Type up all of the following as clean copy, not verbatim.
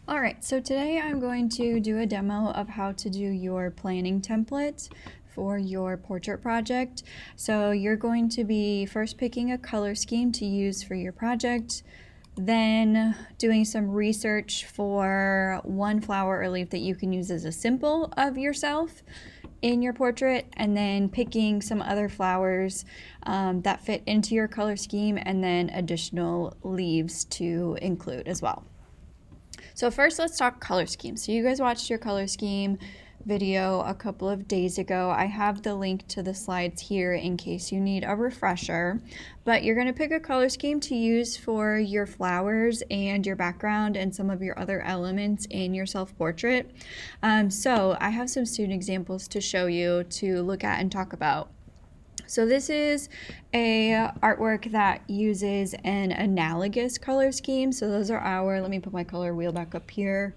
All right, so today I'm going to do a demo of how to do your planning template for your portrait project. So you're going to be first picking a color scheme to use for your project, then doing some research for one flower or leaf that you can use as a symbol of yourself in your portrait, and then picking some other flowers that fit into your color scheme, and then additional leaves to include as well. So first, let's talk color scheme. So you guys watched your color scheme video a couple of days ago. I have the link to the slides here in case you need a refresher, but you're going to pick a color scheme to use for your flowers and your background and some of your other elements in your self-portrait. So I have some student examples to show you to look at and talk about. So this is a artwork that uses an analogous color scheme. So those are let me put my color wheel back up here,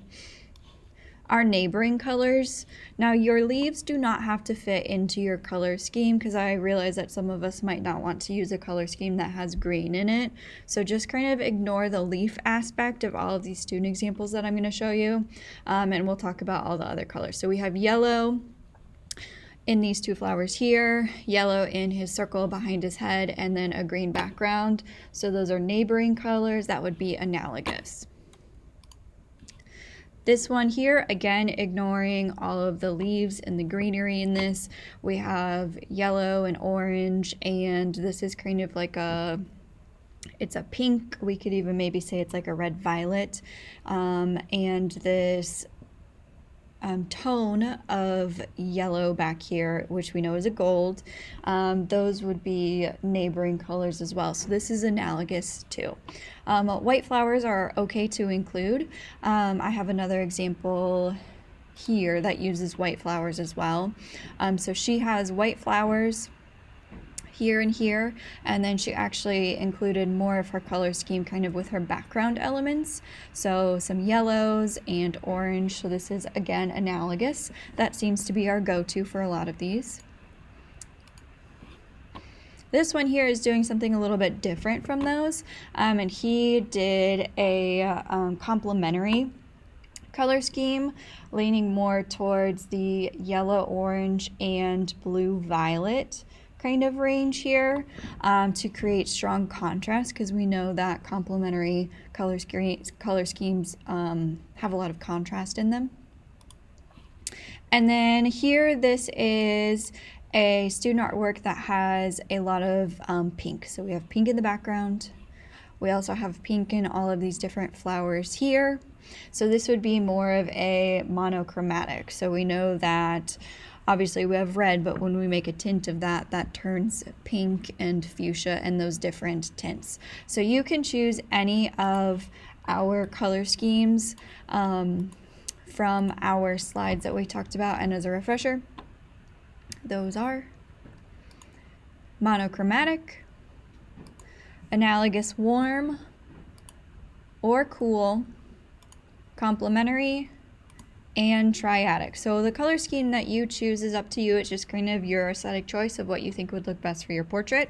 our neighboring colors. Now your leaves do not have to fit into your color scheme, because I realize that some of us might not want to use a color scheme that has green in it. So just kind of ignore the leaf aspect of all of these student examples that I'm going to show you, and we'll talk about all the other colors. So we have yellow in these two flowers here, yellow in his circle behind his head, and then a green background. So those are neighboring colors that would be analogous. This one here, again, ignoring all of the leaves and the greenery in this, we have yellow and orange, and this is kind of like it's a pink. We could even maybe say it's like a red violet, and this tone of yellow back here, which we know is a gold, those would be neighboring colors as well. So this is analogous too. White flowers are okay to include. I have another example here that uses white flowers as well. So she has white flowers here and here, and then she actually included more of her color scheme kind of with her background elements, so some yellows and orange. So this is again analogous. That seems to be our go-to for a lot of these. This one here is doing something a little bit different from those, and he did a complementary color scheme, leaning more towards the yellow, orange, and blue violet kind of range here, to create strong contrast, because we know that complementary color schemes have a lot of contrast in them. And then here, this is a student artwork that has a lot of pink. So we have pink in the background. We also have pink in all of these different flowers here. So this would be more of a monochromatic. So we know that obviously we have red, but when we make a tint of that, that turns pink and fuchsia and those different tints. So you can choose any of our color schemes from our slides that we talked about. And as a refresher, those are monochromatic, analogous warm or cool, complementary, and triadic. So the color scheme that you choose is up to you. It's just kind of your aesthetic choice of what you think would look best for your portrait.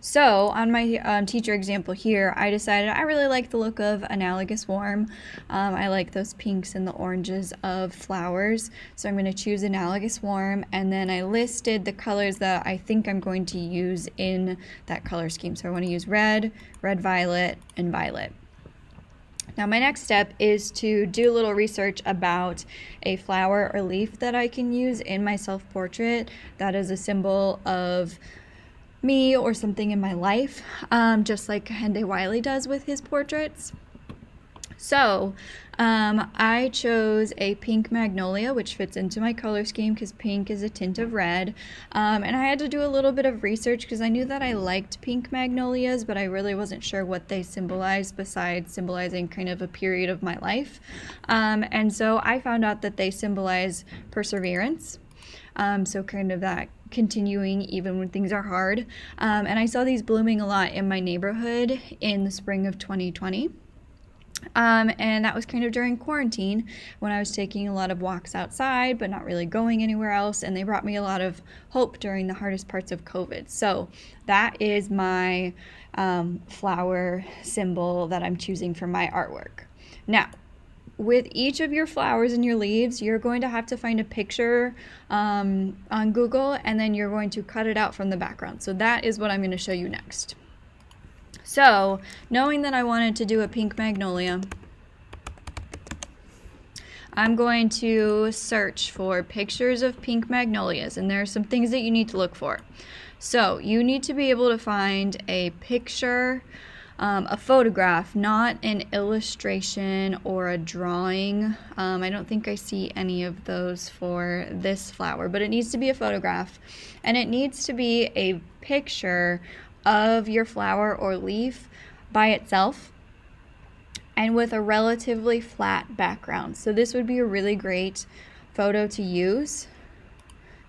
So on my teacher example here, I decided I really like the look of analogous warm. I like those pinks and the oranges of flowers. So I'm going to choose analogous warm, and then I listed the colors that I think I'm going to use in that color scheme. So I want to use red, red violet, and violet. Now my next step is to do a little research about a flower or leaf that I can use in my self-portrait that is a symbol of me or something in my life, just like Hende Wiley does with his portraits. So I chose a pink magnolia, which fits into my color scheme because pink is a tint of red. And I had to do a little bit of research because I knew that I liked pink magnolias, but I really wasn't sure what they symbolized besides symbolizing kind of a period of my life. And so I found out that they symbolize perseverance. So kind of that continuing even when things are hard. And I saw these blooming a lot in my neighborhood in the spring of 2020. And that was kind of during quarantine when I was taking a lot of walks outside but not really going anywhere else, and they brought me a lot of hope during the hardest parts of COVID. So that is my flower symbol that I'm choosing for my artwork. Now, with each of your flowers and your leaves, you're going to have to find a picture on Google, and then you're going to cut it out from the background. So that is what I'm going to show you next. So knowing that I wanted to do a pink magnolia, I'm going to search for pictures of pink magnolias, and there are some things that you need to look for. So you need to be able to find a picture, a photograph, not an illustration or a drawing. I don't think I see any of those for this flower, but it needs to be a photograph, and it needs to be a picture of your flower or leaf by itself and with a relatively flat background. So this would be a really great photo to use.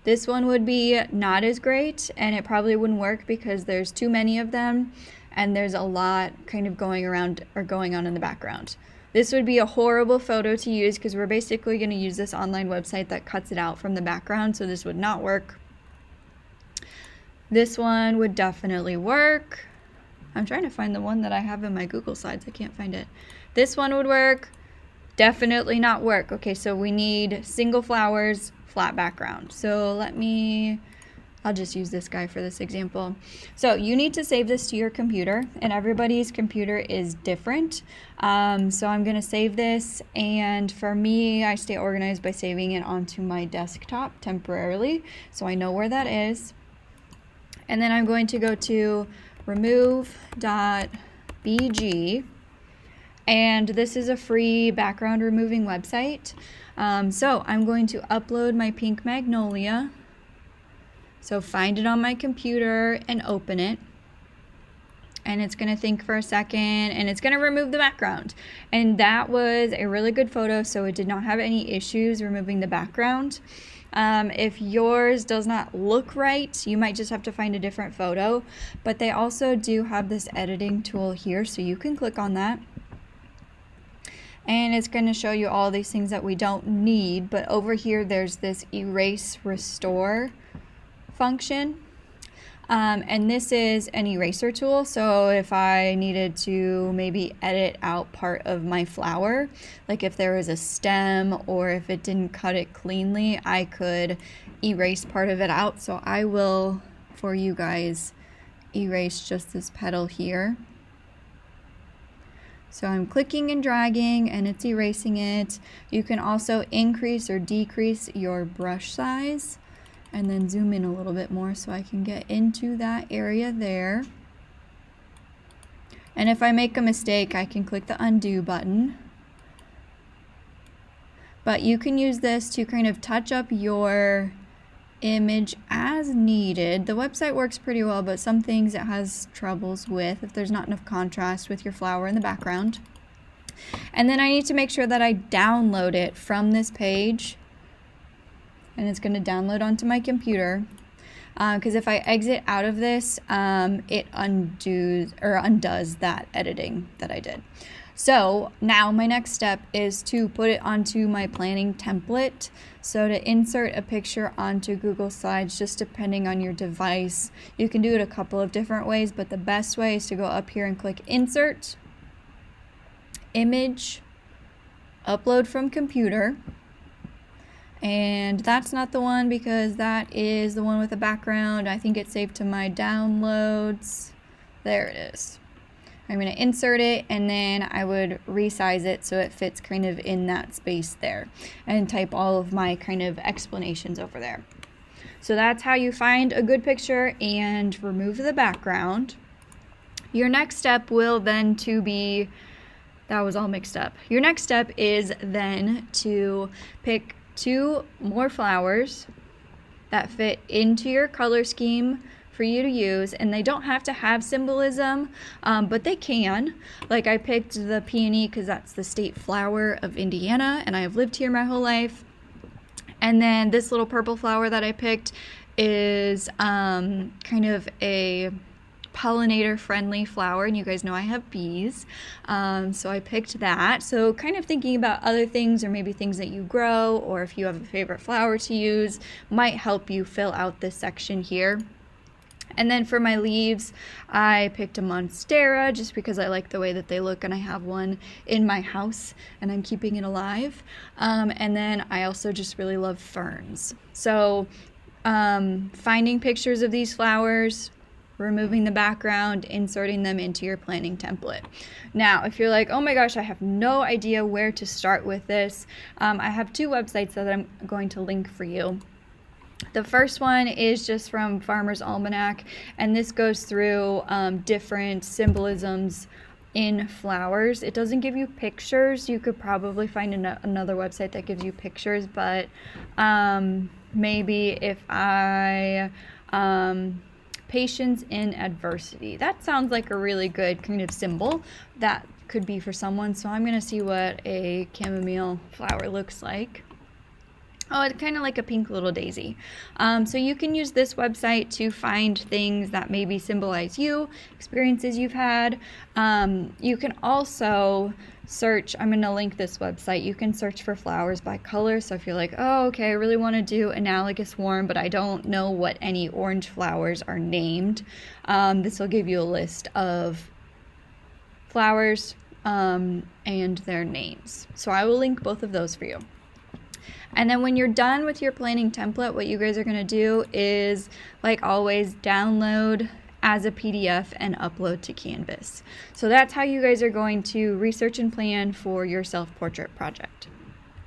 This one would be not as great, and it probably wouldn't work because there's too many of them and there's a lot kind of going around or going on in the background. This would be a horrible photo to use because we're basically going to use this online website that cuts it out from the background, so this would not work. This one would definitely work. I'm trying to find the one that I have in my Google Slides. I can't find it. This one would work. Definitely not work. Okay, so we need single flowers, flat background. So I'll just use this guy for this example. So you need to save this to your computer, and everybody's computer is different. So I'm gonna save this, and for me, I stay organized by saving it onto my desktop temporarily, so I know where that is. And then I'm going to go to remove.bg, and this is a free background removing website. So I'm going to upload my pink magnolia. So find it on my computer and open it. And it's going to think for a second, and it's going to remove the background. And that was a really good photo, so it did not have any issues removing the background. If yours does not look right, you might just have to find a different photo. But they also do have this editing tool here, so you can click on that. And it's going to show you all these things that we don't need. But over here, there's this erase restore function. And this is an eraser tool, so if I needed to maybe edit out part of my flower, like if there was a stem or if it didn't cut it cleanly, I could erase part of it out. So I will, for you guys, erase just this petal here. So I'm clicking and dragging and it's erasing it. You can also increase or decrease your brush size, and then zoom in a little bit more so I can get into that area there. And if I make a mistake, I can click the undo button. But you can use this to kind of touch up your image as needed. The website works pretty well, but some things it has troubles with if there's not enough contrast with your flower in the background. And then I need to make sure that I download it from this page, and it's going to download onto my computer, because if I exit out of this, it undoes that editing that I did. So now my next step is to put it onto my planning template. So to insert a picture onto Google Slides, just depending on your device, you can do it a couple of different ways, but the best way is to go up here and click Insert, Image, Upload from Computer. And that's not the one because that is the one with the background. I think it's saved to my downloads. There it is. I'm going to insert it, and then I would resize it so it fits kind of in that space there, and type all of my kind of explanations over there. So that's how you find a good picture and remove the background. Your next step will then to be, that was all mixed up. Your next step is then to pick 2 more flowers that fit into your color scheme for you to use, and they don't have to have symbolism, but they can. Like I picked the peony because that's the state flower of Indiana, and I have lived here my whole life. And then this little purple flower that I picked is kind of a pollinator friendly flower, and you guys know I have bees, so I picked that. So kind of thinking about other things, or maybe things that you grow, or if you have a favorite flower to use, might help you fill out this section here. And then for my leaves, I picked a monstera just because I like the way that they look, and I have one in my house and I'm keeping it alive. And then I also just really love ferns. So finding pictures of these flowers, removing the background, inserting them into your planning template. Now, if you're like, oh my gosh, I have no idea where to start with this, I have 2 websites that I'm going to link for you. The first one is just from Farmer's Almanac, and this goes through different symbolisms in flowers. It doesn't give you pictures. You could probably find another website that gives you pictures, but maybe if I patience in adversity. That sounds like a really good kind of symbol that could be for someone. So I'm going to see what a chamomile flower looks like. Oh, it's kind of like a pink little daisy. So you can use this website to find things that maybe symbolize you, experiences you've had. You can also search, I'm going to link this website, you can search for flowers by color. So if you're like, oh, okay, I really want to do analogous warm, but I don't know what any orange flowers are named, this will give you a list of flowers and their names. So I will link both of those for you. And then when you're done with your planning template, what you guys are going to do is, like always, download as a PDF and upload to Canvas. So that's how you guys are going to research and plan for your self-portrait project.